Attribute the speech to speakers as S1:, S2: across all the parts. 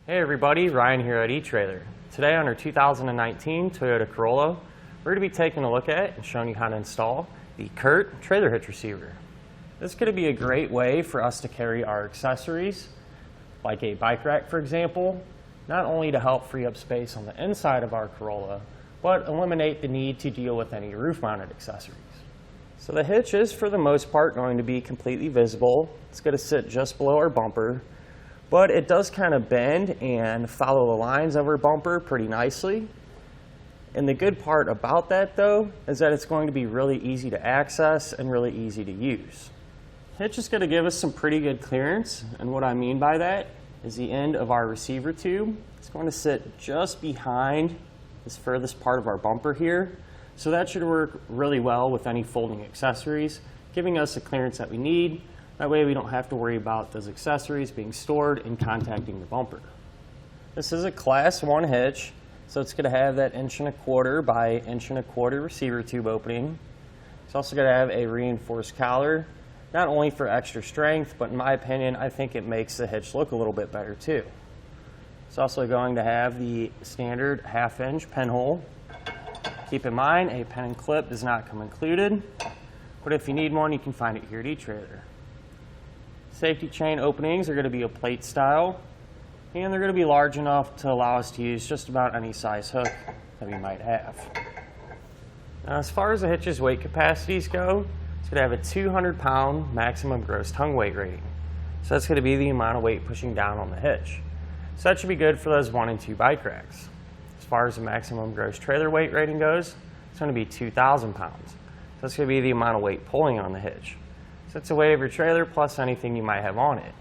S1: Hey everybody, Ryan here at eTrailer. Today on our 2019 Toyota Corolla, we're going to be taking a look at and showing you how to install the Curt Trailer Hitch Receiver. This is going to be a great way for us to carry our accessories, like a bike rack for example, not only to help free up space on the inside of our Corolla, but eliminate the need to deal with any roof-mounted accessories. So the hitch is for the most part going to be completely visible. It's going to sit just below our bumper. But it does kind of bend and follow the lines of our bumper pretty nicely. And the good part about that though is that it's going to be really easy to access and really easy to use. Hitch is going to give us some pretty good clearance, and what I mean by that is the end of our receiver tube. It's going to sit just behind this furthest part of our bumper here. So that should work really well with any folding accessories, giving us the clearance that we need. That way we don't have to worry about those accessories being stored and contacting the bumper. This is a Class 1 hitch, so it's going to have that 1¼ by 1¼ receiver tube opening. It's also going to have a reinforced collar, not only for extra strength, but in my opinion, I think it makes the hitch look a little bit better too. It's also going to have the standard 1/2-inch pinhole. Keep in mind, a pen and clip does not come included, but if you need one, you can find it here at eTrailer. Safety chain openings are going to be a plate style, and they're going to be large enough to allow us to use just about any size hook that we might have. Now, as far as the hitch's weight capacities go, it's going to have a 200-pound maximum gross tongue weight rating. So that's going to be the amount of weight pushing down on the hitch. So that should be good for those 1 and 2 bike racks. As far as the maximum gross trailer weight rating goes, it's going to be 2,000 pounds. So that's going to be the amount of weight pulling on the hitch. So it's the weight of your trailer plus anything you might have on it.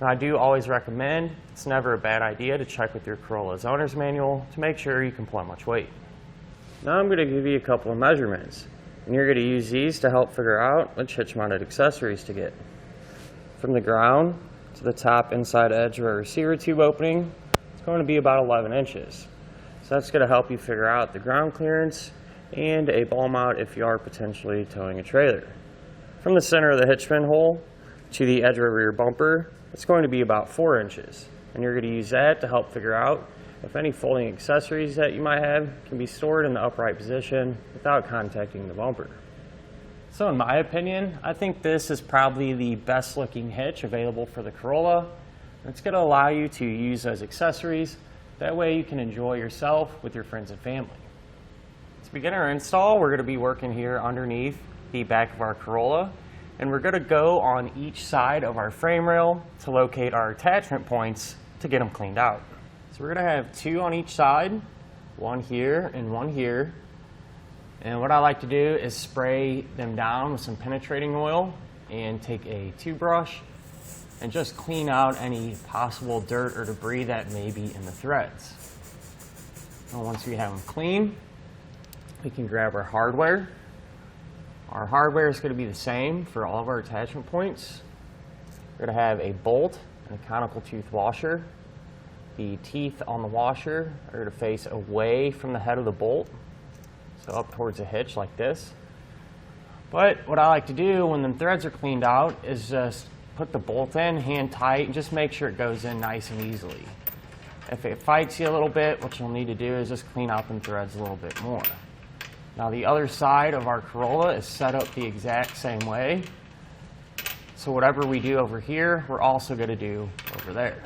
S1: Now I do always recommend, it's never a bad idea to check with your Corolla's owner's manual to make sure you can pull much weight. Now I'm going to give you a couple of measurements, and you're going to use these to help figure out which hitch mounted accessories to get. From the ground to the top inside edge of our receiver tube opening, it's going to be about 11 inches. So that's going to help you figure out the ground clearance and a ball mount if you are potentially towing a trailer. From the center of the hitch pin hole to the edge of our rear bumper, it's going to be about 4 inches. And you're going to use that to help figure out if any folding accessories that you might have can be stored in the upright position without contacting the bumper. So in my opinion, I think this is probably the best looking hitch available for the Corolla. It's going to allow you to use those accessories. That way you can enjoy yourself with your friends and family. To begin our install, we're going to be working here underneath the back of our Corolla, and we're going to go on each side of our frame rail to locate our attachment points to get them cleaned out. So we're going to have 2 on each side, 1 here and 1 here. And what I like to do is spray them down with some penetrating oil and take a toothbrush and just clean out any possible dirt or debris that may be in the threads. And once we have them clean, we can grab our hardware. Our hardware is going to be the same for all of our attachment points. We're going to have a bolt and a conical tooth washer. The teeth on the washer are going to face away from the head of the bolt, so up towards the hitch like this. But what I like to do when the threads are cleaned out is just put the bolt in hand tight and just make sure it goes in nice and easily. If it fights you a little bit, what you'll need to do is just clean out the threads a little bit more. Now the other side of our Corolla is set up the exact same way. So whatever we do over here, we're also going to do over there.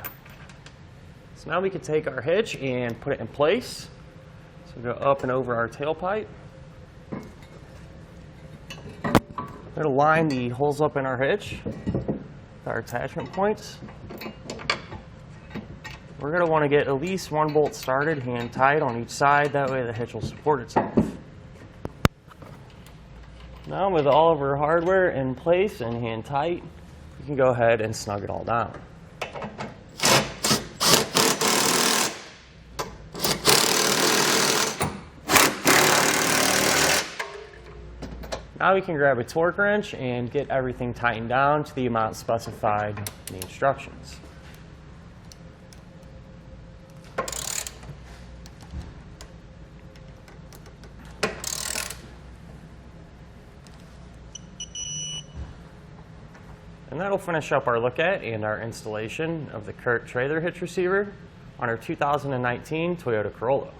S1: So now we can take our hitch and put it in place. So we go up and over our tailpipe. We're going to line the holes up in our hitch with our attachment points. We're going to want to get at least 1 bolt started hand tight on each side, that way the hitch will support itself. Now with all of our hardware in place and hand tight, you can go ahead and snug it all down. Now we can grab a torque wrench and get everything tightened down to the amount specified in the instructions. And that'll finish up our look at and our installation of the Curt Trailer Hitch Receiver. on our 2019 Toyota Corolla.